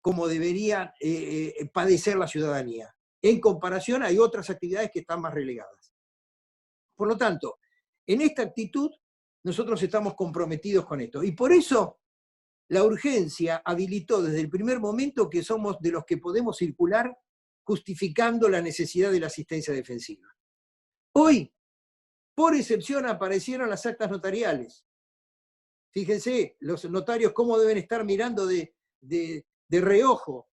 como debería padecer la ciudadanía. En comparación, hay otras actividades que están más relegadas. Por lo tanto, en esta actitud, nosotros estamos comprometidos con esto. Y por eso, la urgencia habilitó desde el primer momento que somos de los que podemos circular justificando la necesidad de la asistencia defensiva. Hoy, por excepción, aparecieron las actas notariales. Fíjense, los notarios cómo deben estar mirando de reojo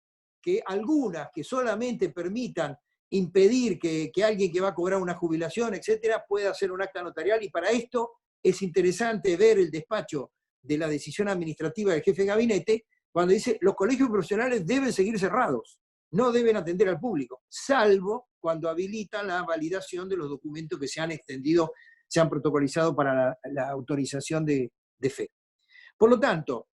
que algunas que solamente permitan impedir que alguien que va a cobrar una jubilación, etcétera, pueda hacer un acta notarial, y para esto es interesante ver el despacho de la decisión administrativa del jefe de gabinete, cuando dice los colegios profesionales deben seguir cerrados, no deben atender al público, salvo cuando habilitan la validación de los documentos que se han extendido, se han protocolizado para la autorización de fe. Por lo tanto,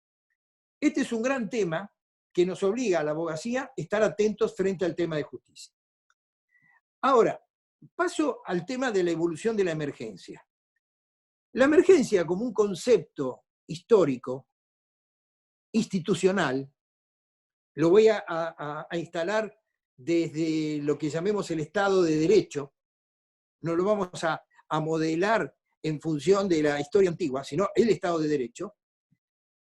este es un gran tema que nos obliga a la abogacía a estar atentos frente al tema de justicia. Ahora, paso al tema de la evolución de la emergencia. La emergencia como un concepto histórico, institucional, lo voy a instalar desde lo que llamemos el Estado de Derecho, no lo vamos a modelar en función de la historia antigua, sino el Estado de Derecho.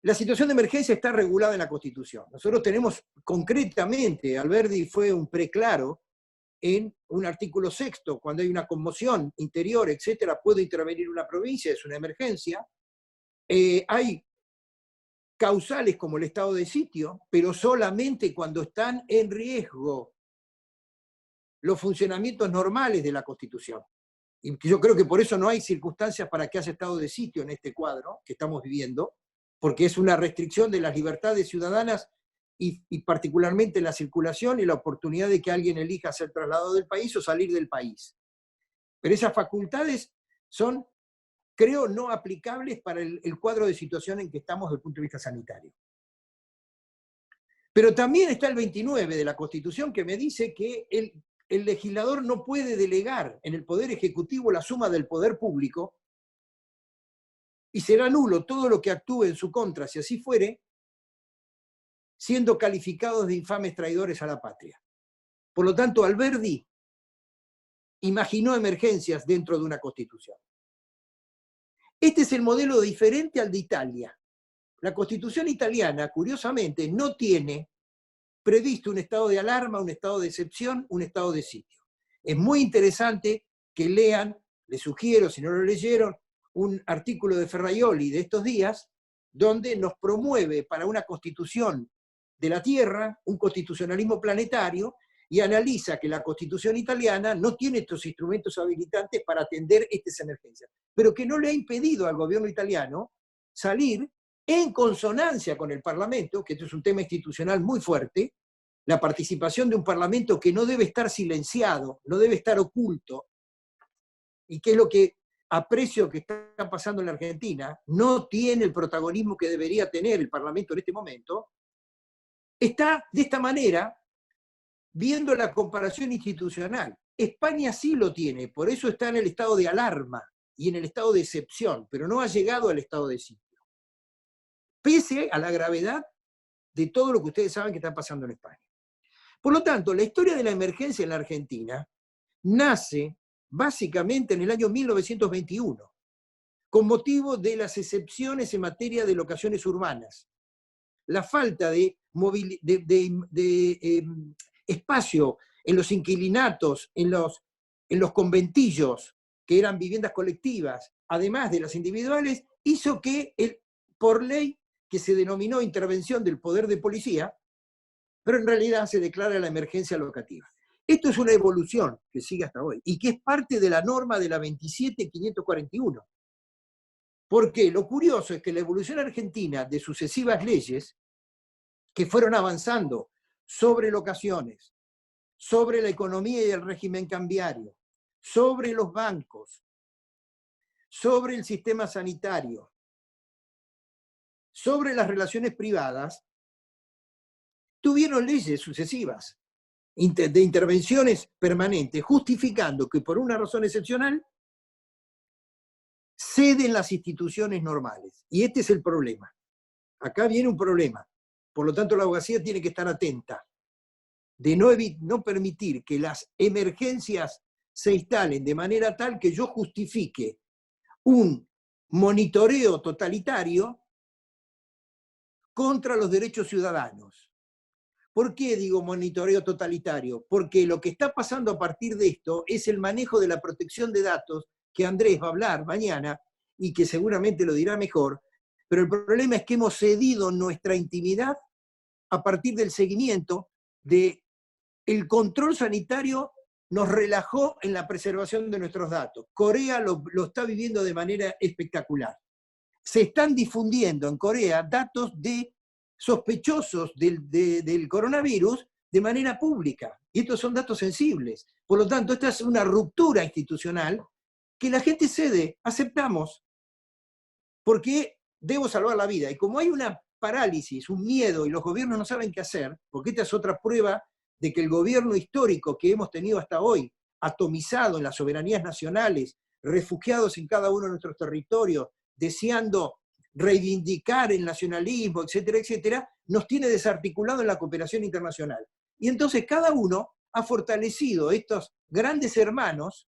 La situación de emergencia está regulada en la Constitución. Nosotros tenemos concretamente, Alberdi fue un preclaro en un artículo 6, cuando hay una conmoción interior, etcétera, puede intervenir una provincia, es una emergencia. Hay causales como el estado de sitio, pero solamente cuando están en riesgo los funcionamientos normales de la Constitución. Y yo creo que por eso no hay circunstancias para que haya estado de sitio en este cuadro que estamos viviendo, porque es una restricción de las libertades ciudadanas y particularmente la circulación y la oportunidad de que alguien elija ser trasladado del país o salir del país. Pero esas facultades son, creo, no aplicables para el cuadro de situación en que estamos desde el punto de vista sanitario. Pero también está el 29 de la Constitución que me dice que el legislador no puede delegar en el Poder Ejecutivo la suma del poder público y será nulo todo lo que actúe en su contra, si así fuere, siendo calificados de infames traidores a la patria. Por lo tanto, Alberdi imaginó emergencias dentro de una Constitución. Este es el modelo diferente al de Italia. La Constitución italiana, curiosamente, no tiene previsto un estado de alarma, un estado de excepción, un estado de sitio. Es muy interesante que lean, les sugiero, si no lo leyeron, un artículo de Ferraioli de estos días, donde nos promueve para una constitución de la Tierra, un constitucionalismo planetario, y analiza que la Constitución italiana no tiene estos instrumentos habilitantes para atender estas emergencias, pero que no le ha impedido al gobierno italiano salir en consonancia con el Parlamento, que esto es un tema institucional muy fuerte, la participación de un Parlamento que no debe estar silenciado, no debe estar oculto, y que es lo que aprecio que está pasando en la Argentina, no tiene el protagonismo que debería tener el Parlamento en este momento, está de esta manera viendo la comparación institucional. España sí lo tiene, por eso está en el estado de alarma y en el estado de excepción, pero no ha llegado al estado de sitio. Pese a la gravedad de todo lo que ustedes saben que está pasando en España. Por lo tanto, la historia de la emergencia en la Argentina nace básicamente en el año 1921, con motivo de las excepciones en materia de locaciones urbanas, la falta de espacio en los inquilinatos, en los conventillos, que eran viviendas colectivas, además de las individuales, hizo que, por ley que se denominó intervención del poder de policía, pero en realidad se declara la emergencia locativa. Esto es una evolución que sigue hasta hoy, y que es parte de la norma de la 27.541. Porque lo curioso es que la evolución argentina de sucesivas leyes que fueron avanzando sobre locaciones, sobre la economía y el régimen cambiario, sobre los bancos, sobre el sistema sanitario, sobre las relaciones privadas, tuvieron leyes sucesivas de intervenciones permanentes, justificando que por una razón excepcional ceden las instituciones normales. Y este es el problema. Acá viene un problema, Por lo tanto, la abogacía tiene que estar atenta de no permitir que las emergencias se instalen de manera tal que yo justifique un monitoreo totalitario contra los derechos ciudadanos. ¿Por qué digo monitoreo totalitario? Porque lo que está pasando a partir de esto es el manejo de la protección de datos, que Andrés va a hablar mañana y que seguramente lo dirá mejor, pero el problema es que hemos cedido nuestra intimidad a partir del seguimiento de el control sanitario. Nos relajó en la preservación de nuestros datos. Corea lo está viviendo de manera espectacular. Se están difundiendo en Corea datos de sospechosos del coronavirus de manera pública. Y estos son datos sensibles. Por lo tanto, esta es una ruptura institucional que la gente cede, aceptamos, porque debo salvar la vida. Y como hay una parálisis, un miedo, y los gobiernos no saben qué hacer, porque esta es otra prueba de que el gobierno histórico que hemos tenido hasta hoy, atomizado en las soberanías nacionales, refugiados en cada uno de nuestros territorios, deseando reivindicar el nacionalismo, etcétera, etcétera, nos tiene desarticulado en la cooperación internacional. Y entonces cada uno ha fortalecido estos grandes hermanos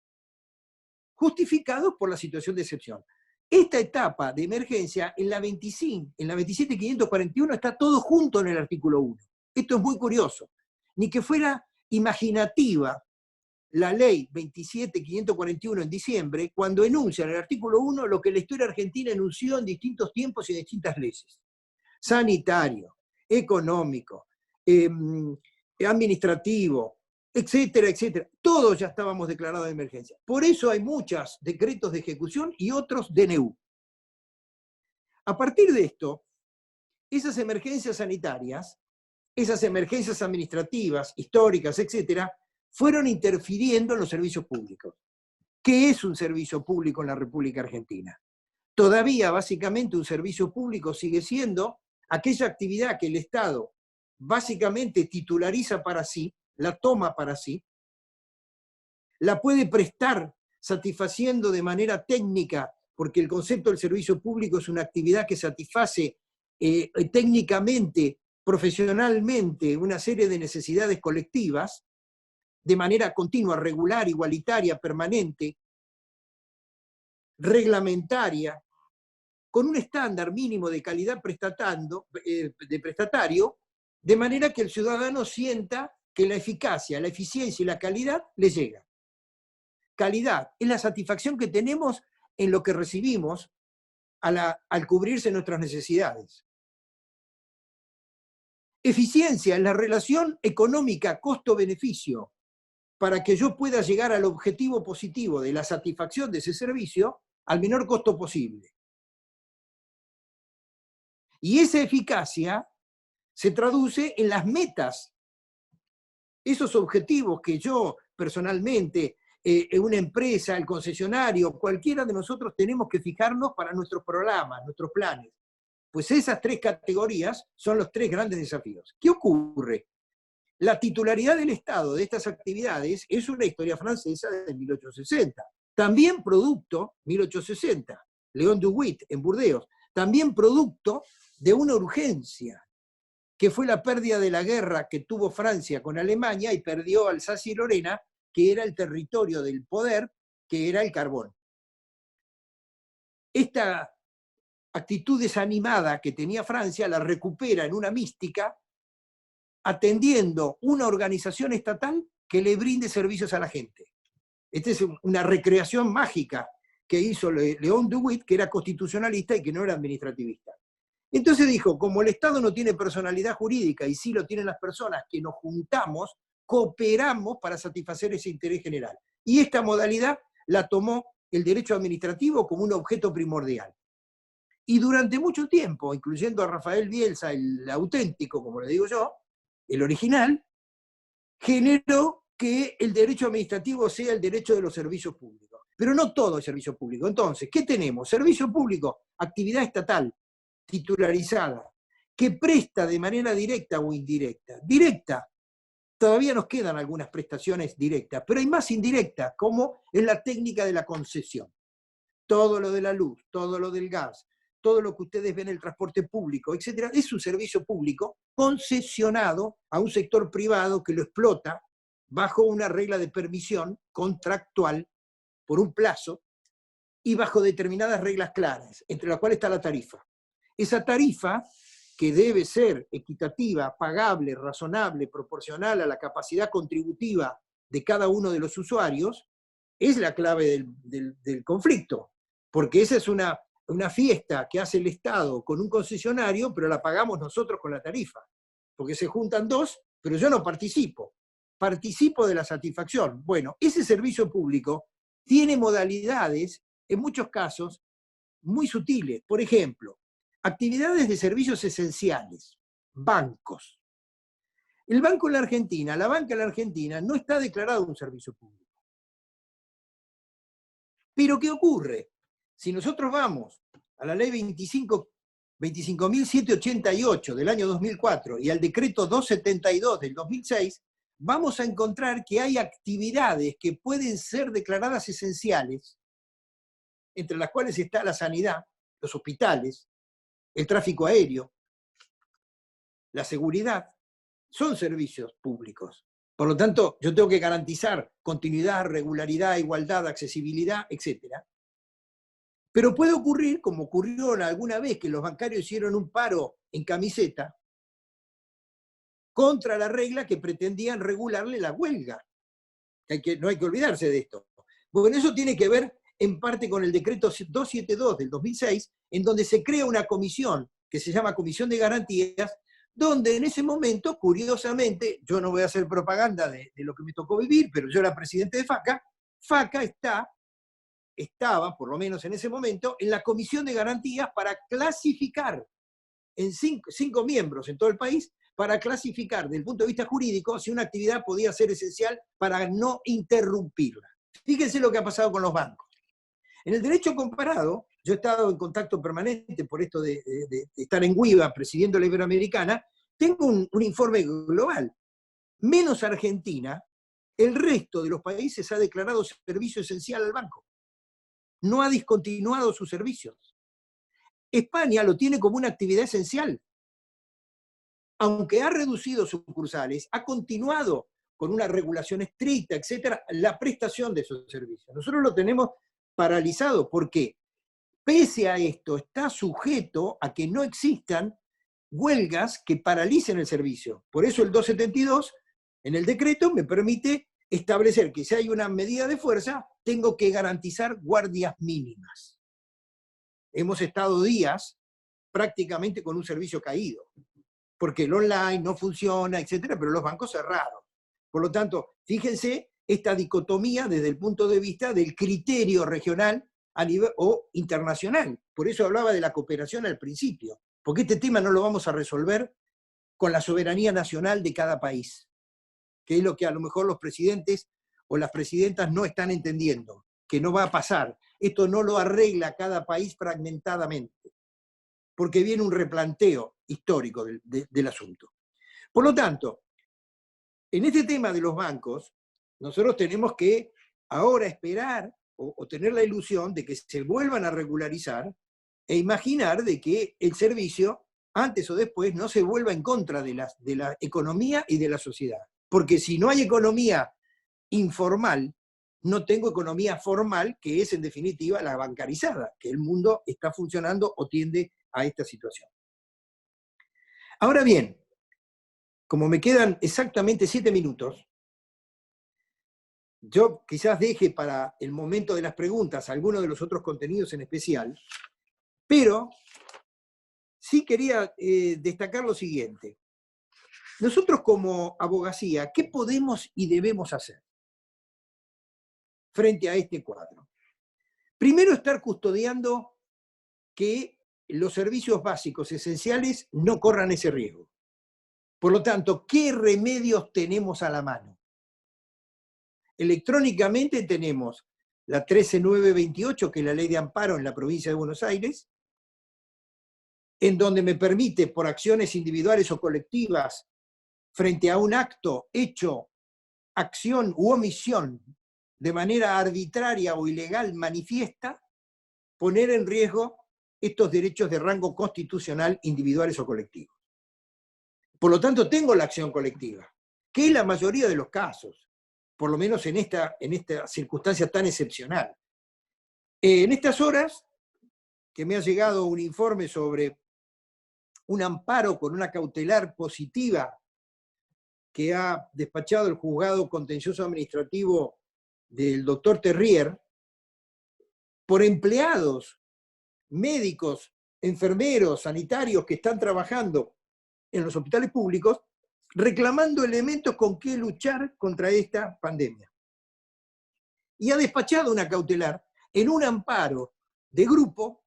justificados por la situación de excepción. Esta etapa de emergencia, en la 27.541, está todo junto en el artículo 1. Esto es muy curioso. Ni que fuera imaginativa la ley 27.541 en diciembre, cuando enuncia en el artículo 1 lo que la historia argentina enunció en distintos tiempos y en distintas leyes. Sanitario, económico, administrativo, etcétera, etcétera. Todos ya estábamos declarados de emergencia. Por eso hay muchos decretos de ejecución y otros DNU. A partir de esto, esas emergencias sanitarias, esas emergencias administrativas, históricas, etcétera, fueron interfiriendo en los servicios públicos. ¿Qué es un servicio público en la República Argentina? Todavía, básicamente, un servicio público sigue siendo aquella actividad que el Estado básicamente titulariza para sí, la toma para sí, la puede prestar satisfaciendo de manera técnica, porque el concepto del servicio público es una actividad que satisface técnicamente, profesionalmente, una serie de necesidades colectivas, de manera continua, regular, igualitaria, permanente, reglamentaria, con un estándar mínimo de calidad de prestatario, de manera que el ciudadano sienta que la eficacia, la eficiencia y la calidad le llega. Calidad es la satisfacción que tenemos en lo que recibimos al cubrirse nuestras necesidades. Eficiencia es la relación económica costo-beneficio para que yo pueda llegar al objetivo positivo de la satisfacción de ese servicio al menor costo posible. Y esa eficacia se traduce en las metas, esos objetivos que yo personalmente, una empresa, el concesionario, cualquiera de nosotros tenemos que fijarnos para nuestros programas, nuestros planes. Pues esas tres categorías son los tres grandes desafíos. ¿Qué ocurre? La titularidad del Estado de estas actividades es una historia francesa de 1860. También producto, 1860, León de Witt en Burdeos, también producto de una urgencia, que fue la pérdida de la guerra que tuvo Francia con Alemania y perdió Alsacia y Lorena, que era el territorio del poder, que era el carbón. Esta actitud desanimada que tenía Francia la recupera en una mística, atendiendo una organización estatal que le brinde servicios a la gente. Esta es una recreación mágica que hizo León de Witt, que era constitucionalista y que no era administrativista. Entonces dijo, como el Estado no tiene personalidad jurídica y sí lo tienen las personas que nos juntamos, cooperamos para satisfacer ese interés general. Y esta modalidad la tomó el derecho administrativo como un objeto primordial. Y durante mucho tiempo, incluyendo a Rafael Bielsa, el auténtico, como le digo yo, el original, generó que el derecho administrativo sea el derecho de los servicios públicos. Pero no todo es servicio público. Entonces, ¿qué tenemos? Servicio público, actividad estatal, titularizada, que presta de manera directa o indirecta. Directa, todavía nos quedan algunas prestaciones directas, pero hay más indirectas, como en la técnica de la concesión. Todo lo de la luz, todo lo del gas, todo lo que ustedes ven en el transporte público, etcétera, es un servicio público concesionado a un sector privado que lo explota bajo una regla de permisión contractual por un plazo y bajo determinadas reglas claras, entre las cuales está la tarifa. Esa tarifa, que debe ser equitativa, pagable, razonable, proporcional a la capacidad contributiva de cada uno de los usuarios, es la clave del conflicto, porque esa es una fiesta que hace el Estado con un concesionario, pero la pagamos nosotros con la tarifa, porque se juntan dos, pero yo no participo de la satisfacción. Bueno, ese servicio público tiene modalidades, en muchos casos, muy sutiles. Por ejemplo, actividades de servicios esenciales, bancos. La banca en la Argentina no está declarado un servicio público. Pero ¿qué ocurre? Si nosotros vamos a la ley 25.788 del año 2004 y al decreto 272 del 2006, vamos a encontrar que hay actividades que pueden ser declaradas esenciales, entre las cuales está la sanidad, los hospitales, el tráfico aéreo, la seguridad, son servicios públicos. Por lo tanto, yo tengo que garantizar continuidad, regularidad, igualdad, accesibilidad, etc. Pero puede ocurrir, como ocurrió alguna vez que los bancarios hicieron un paro en camiseta, contra la regla que pretendían regularle la huelga. No hay que olvidarse de esto. Bueno, eso tiene que ver en parte con el decreto 272 del 2006, en donde se crea una comisión que se llama Comisión de Garantías, donde en ese momento, curiosamente, yo no voy a hacer propaganda de lo que me tocó vivir, pero yo era presidente de FACA, FACA estaba, por lo menos en ese momento, en la Comisión de Garantías para clasificar, en cinco miembros en todo el país, para clasificar desde el punto de vista jurídico si una actividad podía ser esencial para no interrumpirla. Fíjense lo que ha pasado con los bancos. En el derecho comparado, yo he estado en contacto permanente por esto de estar en Guiva presidiendo la Iberoamericana, tengo un informe global. Menos Argentina, el resto de los países ha declarado servicio esencial al banco. No ha discontinuado sus servicios. España lo tiene como una actividad esencial. Aunque ha reducido sucursales, ha continuado con una regulación estricta, etcétera, la prestación de esos servicios. Nosotros lo tenemos paralizado porque, pese a esto, está sujeto a que no existan huelgas que paralicen el servicio. Por eso el 272, en el decreto, me permite establecer que si hay una medida de fuerza, tengo que garantizar guardias mínimas. Hemos estado días prácticamente con un servicio caído, porque el online no funciona, etcétera, pero los bancos cerrados. Por lo tanto, fíjense esta dicotomía desde el punto de vista del criterio regional a nivel, o internacional. Por eso hablaba de la cooperación al principio, porque este tema no lo vamos a resolver con la soberanía nacional de cada país, que es lo que a lo mejor los presidentes o las presidentas no están entendiendo, que no va a pasar. Esto no lo arregla cada país fragmentadamente, porque viene un replanteo histórico del asunto. Por lo tanto, en este tema de los bancos, nosotros tenemos que ahora esperar o tener la ilusión de que se vuelvan a regularizar e imaginar de que el servicio, antes o después, no se vuelva en contra de la economía y de la sociedad. Porque si no hay economía informal, no tengo economía formal, que es en definitiva la bancarizada, que el mundo está funcionando o tiende a esta situación. Ahora bien, como me quedan exactamente 7 minutos, yo quizás deje para el momento de las preguntas algunos de los otros contenidos en especial, pero sí quería destacar lo siguiente. Nosotros como abogacía, ¿qué podemos y debemos hacer frente a este cuadro? Primero, estar custodiando que los servicios básicos esenciales no corran ese riesgo. Por lo tanto, ¿qué remedios tenemos a la mano? Electrónicamente tenemos la 13928, que es la ley de amparo en la provincia de Buenos Aires, en donde me permite, por acciones individuales o colectivas, frente a un acto, hecho, acción u omisión, de manera arbitraria o ilegal manifiesta, poner en riesgo estos derechos de rango constitucional individuales o colectivos. Por lo tanto, tengo la acción colectiva, que es la mayoría de los casos, por lo menos en esta circunstancia tan excepcional. En estas horas, que me ha llegado un informe sobre un amparo con una cautelar positiva que ha despachado el juzgado contencioso administrativo del doctor Terrier, por empleados, médicos, enfermeros, sanitarios que están trabajando en los hospitales públicos, reclamando elementos con que luchar contra esta pandemia. Y ha despachado una cautelar en un amparo de grupo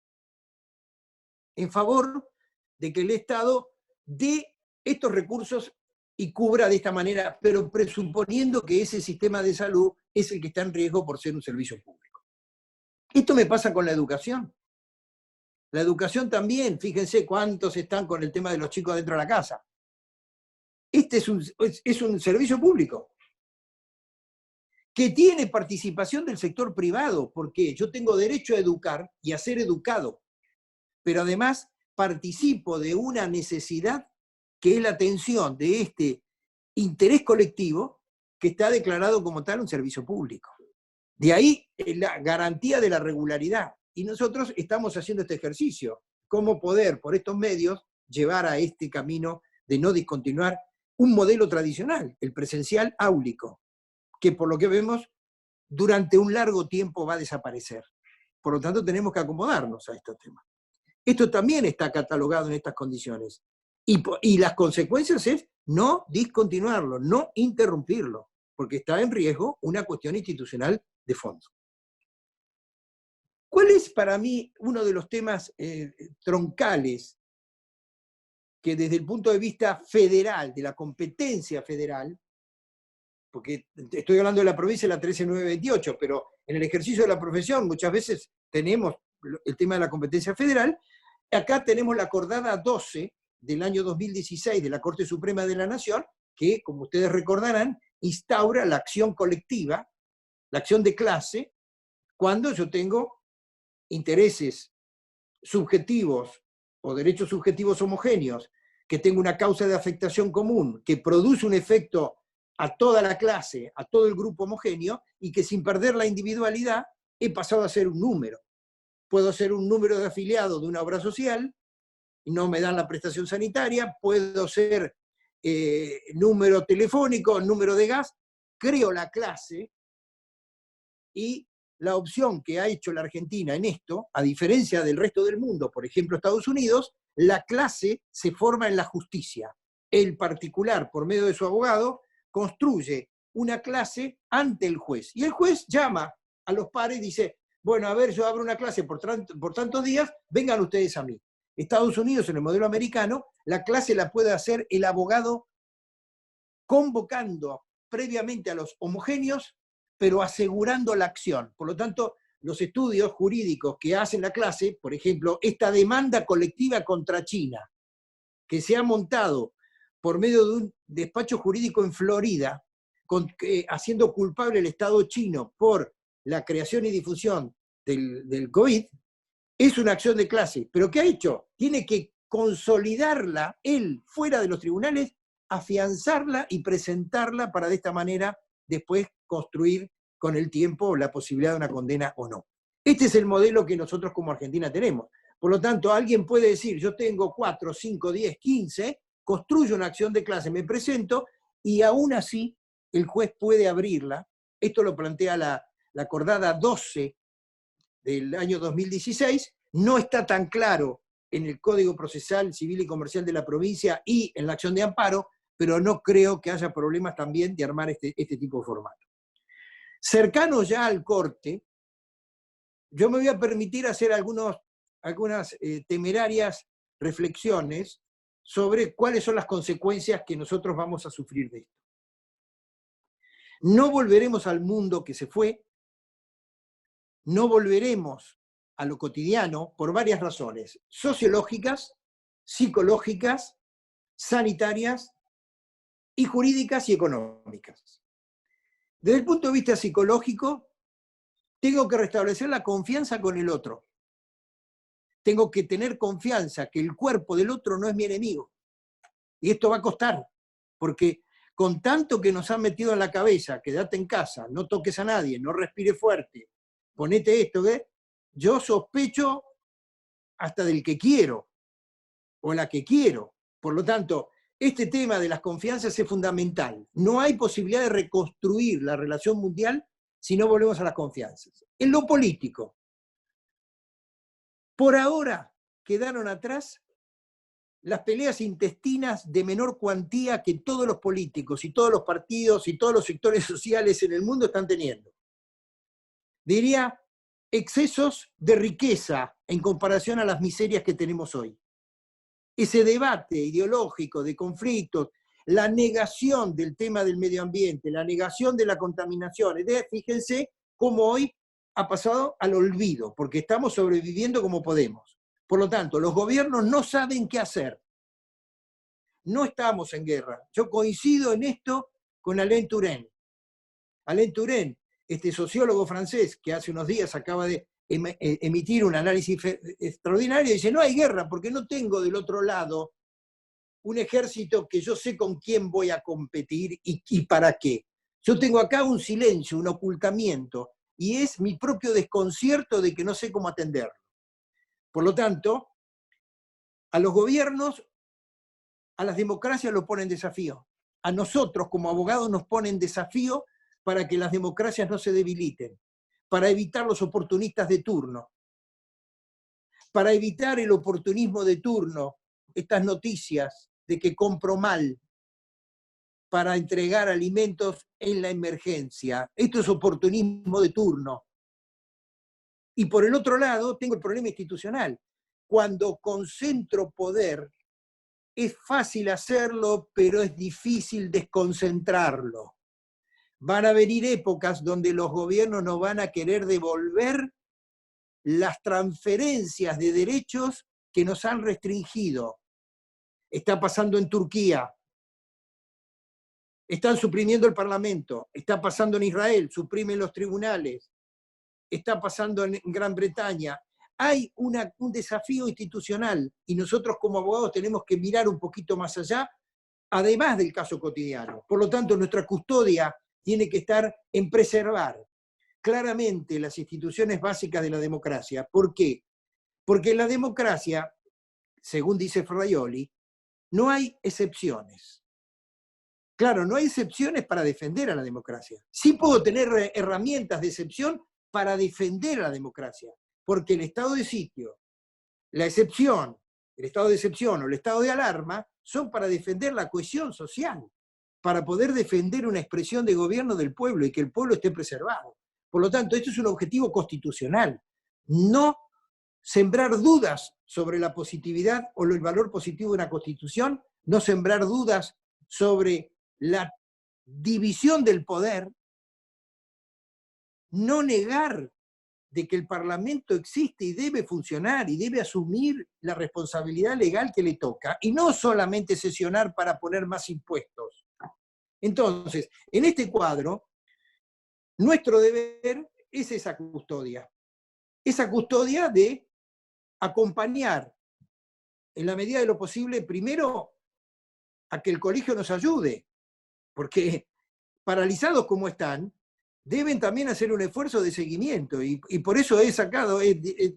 en favor de que el Estado dé estos recursos y cubra de esta manera, pero presuponiendo que ese sistema de salud es el que está en riesgo por ser un servicio público. Esto me pasa con la educación. La educación también, fíjense cuántos están con el tema de los chicos dentro de la casa. Este es un servicio público que tiene participación del sector privado, porque yo tengo derecho a educar y a ser educado, pero además participo de una necesidad que es la atención de este interés colectivo que está declarado como tal un servicio público. De ahí la garantía de la regularidad. Y nosotros estamos haciendo este ejercicio, cómo poder por estos medios llevar a este camino de no discontinuar un modelo tradicional, el presencial áulico, que por lo que vemos durante un largo tiempo va a desaparecer. Por lo tanto, tenemos que acomodarnos a estos temas. Esto también está catalogado en estas condiciones. Y las consecuencias es no discontinuarlo, no interrumpirlo, porque está en riesgo una cuestión institucional de fondo. ¿Cuál es para mí uno de los temas troncales que desde el punto de vista federal, de la competencia federal, porque estoy hablando de la provincia de la 13928, pero en el ejercicio de la profesión muchas veces tenemos el tema de la competencia federal, acá tenemos la acordada 12 del año 2016 de la Corte Suprema de la Nación, que, como ustedes recordarán, instaura la acción colectiva, la acción de clase, cuando yo tengo intereses subjetivos o derechos subjetivos homogéneos, que tengo una causa de afectación común, que produce un efecto a toda la clase, a todo el grupo homogéneo, y que sin perder la individualidad he pasado a ser un número. Puedo ser un número de afiliado de una obra social, y no me dan la prestación sanitaria, puedo ser número telefónico, número de gas, creo la clase, y la opción que ha hecho la Argentina en esto, a diferencia del resto del mundo, por ejemplo Estados Unidos, la clase se forma en la justicia. El particular, por medio de su abogado, construye una clase ante el juez. Y el juez llama a los pares y dice, bueno, a ver, yo abro una clase por tantos días, vengan ustedes a mí. Estados Unidos, en el modelo americano, la clase la puede hacer el abogado convocando previamente a los homogéneos, pero asegurando la acción. Por lo tanto, los estudios jurídicos que hacen la clase, por ejemplo, esta demanda colectiva contra China, que se ha montado por medio de un despacho jurídico en Florida, haciendo culpable al Estado chino por la creación y difusión del COVID, es una acción de clase. ¿Pero qué ha hecho? Tiene que consolidarla él fuera de los tribunales, afianzarla y presentarla para de esta manera después construir con el tiempo la posibilidad de una condena o no. Este es el modelo que nosotros como Argentina tenemos. Por lo tanto, alguien puede decir, yo tengo 4, 5, 10, 15, construyo una acción de clase, me presento, y aún así el juez puede abrirla. Esto lo plantea la acordada 12 del año 2016, no está tan claro en el Código Procesal Civil y Comercial de la provincia y en la acción de amparo, pero no creo que haya problemas también de armar este tipo de formato. Cercano ya al corte, yo me voy a permitir hacer algunas temerarias reflexiones sobre cuáles son las consecuencias que nosotros vamos a sufrir de esto. No volveremos al mundo que se fue, no volveremos a lo cotidiano por varias razones, sociológicas, psicológicas, sanitarias y jurídicas y económicas. Desde el punto de vista psicológico, tengo que restablecer la confianza con el otro. tengo que tener confianza que el cuerpo del otro no es mi enemigo. Y esto va a costar, porque con tanto que nos han metido en la cabeza, quédate en casa, no toques a nadie, no respires fuerte, ponete esto, ¿qué? Yo sospecho hasta del que quiero, o la que quiero. Por lo tanto, este tema de las confianzas es fundamental. No hay posibilidad de reconstruir la relación mundial si no volvemos a las confianzas. En lo político, por ahora quedaron atrás las peleas intestinas de menor cuantía que todos los políticos y todos los partidos y todos los sectores sociales en el mundo están teniendo. Diría, excesos de riqueza en comparación a las miserias que tenemos hoy. Ese debate ideológico de conflictos, la negación del tema del medio ambiente, la negación de la contaminación. Fíjense cómo hoy ha pasado al olvido, porque estamos sobreviviendo como podemos. Por lo tanto, los gobiernos no saben qué hacer. No estamos en guerra. Yo coincido en esto con Alain Touraine. Alain Touraine, este sociólogo francés que hace unos días acaba de emitir un análisis extraordinario, dice, no hay guerra porque no tengo del otro lado un ejército que yo sé con quién voy a competir y para qué. Yo tengo acá un silencio, un ocultamiento, y es mi propio desconcierto de que no sé cómo atenderlo. Por lo tanto, a los gobiernos, a las democracias lo ponen desafío. A nosotros como abogados nos ponen desafío para que las democracias no se debiliten, para evitar los oportunistas de turno, para evitar el oportunismo de turno, estas noticias de que compro mal para entregar alimentos en la emergencia. Esto es oportunismo de turno. Y por el otro lado, tengo el problema institucional. Cuando concentro poder, es fácil hacerlo, pero es difícil desconcentrarlo. Van a venir épocas donde los gobiernos no van a querer devolver las transferencias de derechos que nos han restringido. Está pasando en Turquía. Están suprimiendo el Parlamento. Está pasando en Israel, suprimen los tribunales. Está pasando en Gran Bretaña. Hay un desafío institucional y nosotros como abogados tenemos que mirar un poquito más allá, además del caso cotidiano. Por lo tanto, nuestra custodia tiene que estar en preservar claramente las instituciones básicas de la democracia. ¿Por qué? Porque en la democracia, según dice Ferraioli, no hay excepciones. Claro, no hay excepciones para defender a la democracia. Sí puedo tener herramientas de excepción para defender a la democracia, porque el estado de sitio, la excepción, el estado de excepción o el estado de alarma son para defender la cohesión social, para poder defender una expresión de gobierno del pueblo y que el pueblo esté preservado. Por lo tanto, esto es un objetivo constitucional. No sembrar dudas sobre la positividad o el valor positivo de una constitución, no sembrar dudas sobre la división del poder, no negar de que el Parlamento existe y debe funcionar y debe asumir la responsabilidad legal que le toca, y no solamente sesionar para poner más impuestos. Entonces, en este cuadro, nuestro deber es esa custodia de acompañar en la medida de lo posible, primero, a que el colegio nos ayude, porque paralizados como están, deben también hacer un esfuerzo de seguimiento, y por eso he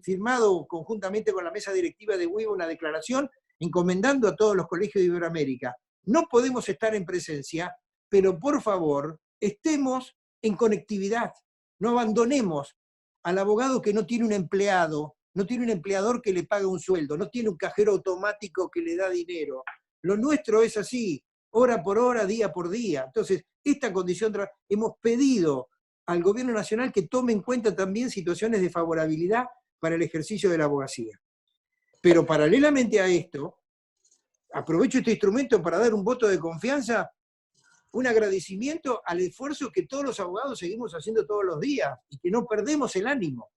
firmado conjuntamente con la mesa directiva de WIBA una declaración encomendando a todos los colegios de Iberoamérica. No podemos estar en presencia, pero por favor, estemos en conectividad, no abandonemos al abogado que no tiene un empleado, no tiene un empleador que le paga un sueldo, no tiene un cajero automático que le da dinero. Lo nuestro es así, hora por hora, día por día. Entonces, esta condición, hemos pedido al gobierno nacional que tome en cuenta también situaciones de favorabilidad para el ejercicio de la abogacía. Pero paralelamente a esto, aprovecho este instrumento para dar un voto de confianza, un agradecimiento al esfuerzo que todos los abogados seguimos haciendo todos los días y que no perdemos el ánimo.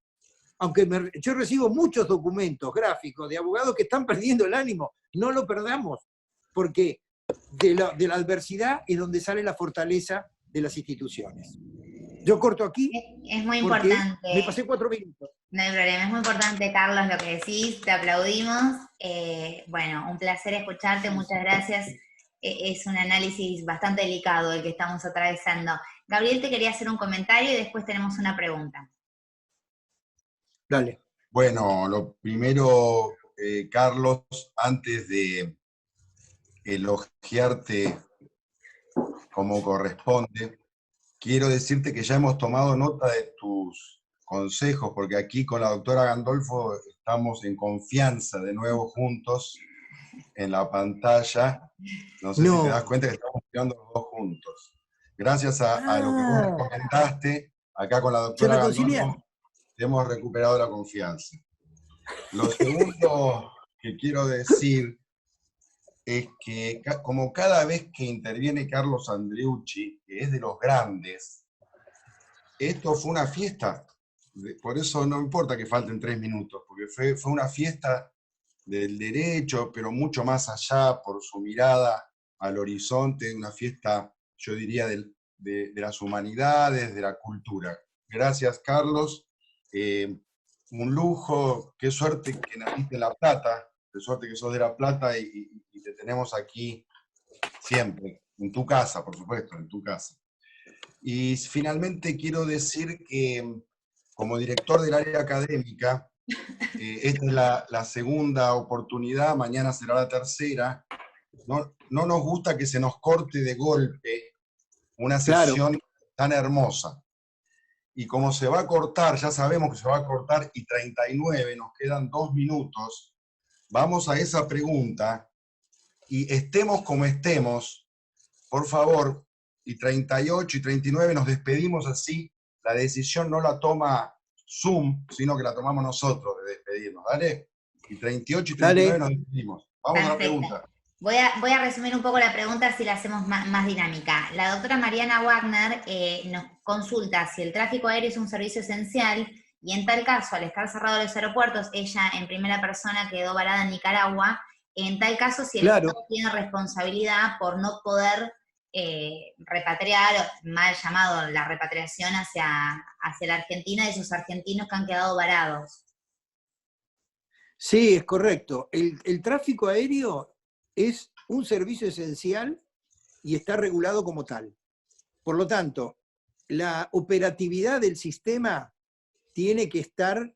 Aunque yo recibo muchos documentos gráficos de abogados que están perdiendo el ánimo, no lo perdamos, porque de la adversidad es donde sale la fortaleza de las instituciones. Yo corto aquí Es muy porque importante. me pasé 4 minutos. No hay problema, es muy importante, Carlos, lo que decís, te aplaudimos. Bueno, un placer escucharte, muchas gracias. Es un análisis bastante delicado el que estamos atravesando. Gabriel te quería hacer un comentario y después tenemos una pregunta. Dale. Bueno, lo primero, Carlos, antes de elogiarte como corresponde, quiero decirte que ya hemos tomado nota de tus consejos, porque aquí con la doctora Gandolfo estamos en confianza de nuevo juntos en la pantalla. No sé si te das cuenta que estamos mirando los dos juntos. Gracias a lo que vos recomendaste, acá con la doctora Gandolfo, hemos recuperado la confianza. Lo segundo que quiero decir es que como cada vez que interviene Carlos Andreucci, que es de los grandes, esto fue una fiesta. Por eso no importa que falten 3 minutos, porque fue una fiesta del derecho, pero mucho más allá por su mirada al horizonte, una fiesta, yo diría, de las humanidades, de la cultura. Gracias, Carlos. Un lujo, qué suerte que naciste en La Plata, qué suerte que sos de La Plata y te tenemos aquí siempre, en tu casa, por supuesto, en tu casa. Y finalmente quiero decir que como director del área académica, esta es la segunda oportunidad, mañana será la tercera. No nos gusta que se nos corte de golpe una sesión tan hermosa. Y como se va a cortar, ya sabemos que se va a cortar, y 39, nos quedan 2 minutos, vamos a esa pregunta, y estemos como estemos, por favor, y 38 y 39 nos despedimos así, la decisión no la toma Zoom, sino que la tomamos nosotros de despedirnos, ¿dale? Y 38 y 39 nos despedimos. Vamos a la pregunta. Voy a resumir un poco la pregunta si la hacemos más dinámica. La doctora Mariana Wagner nos consulta si el tráfico aéreo es un servicio esencial y en tal caso, al estar cerrados los aeropuertos, ella en primera persona quedó varada en Nicaragua, en tal caso si el Estado tiene responsabilidad por no poder repatriar, mal llamado la repatriación hacia la Argentina, de esos argentinos que han quedado varados. Sí, es correcto. El tráfico aéreo es un servicio esencial y está regulado como tal. Por lo tanto, la operatividad del sistema tiene que estar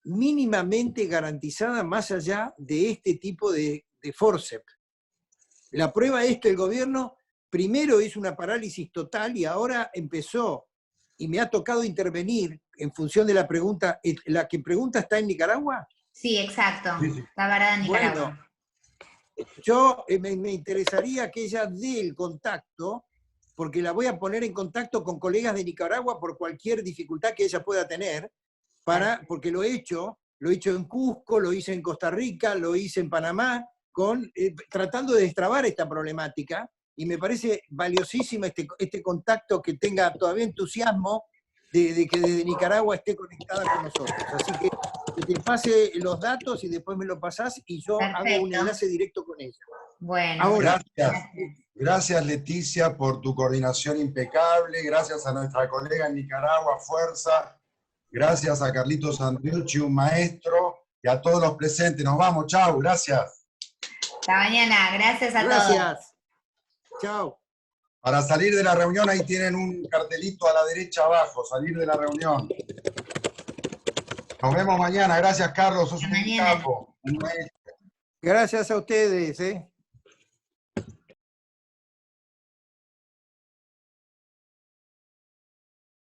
mínimamente garantizada más allá de este tipo de forceps. La prueba es que el gobierno primero hizo una parálisis total y ahora empezó, y me ha tocado intervenir en función de la pregunta. ¿La que pregunta está en Nicaragua? Sí, exacto. Está varada en Nicaragua. Bueno, yo me interesaría que ella dé el contacto, porque la voy a poner en contacto con colegas de Nicaragua por cualquier dificultad que ella pueda tener, porque lo he hecho en Cusco, lo hice en Costa Rica, lo hice en Panamá, tratando de destrabar esta problemática, y me parece valiosísimo este contacto, que tenga todavía entusiasmo de que desde Nicaragua esté conectada con nosotros. Así que te pase los datos y después me lo pasás y yo hago un enlace directo con ella. Bueno. Ahora, gracias Leticia por tu coordinación impecable, gracias a nuestra colega en Nicaragua, fuerza, gracias a Carlitos Andreucci, un maestro, y a todos los presentes. Nos vamos, chau, gracias. Hasta mañana, gracias a todos. Gracias. Chao. Para salir de la reunión, ahí tienen un cartelito a la derecha abajo, salir de la reunión. Nos vemos mañana, gracias Carlos, sos un capo, un maestro. Gracias a ustedes.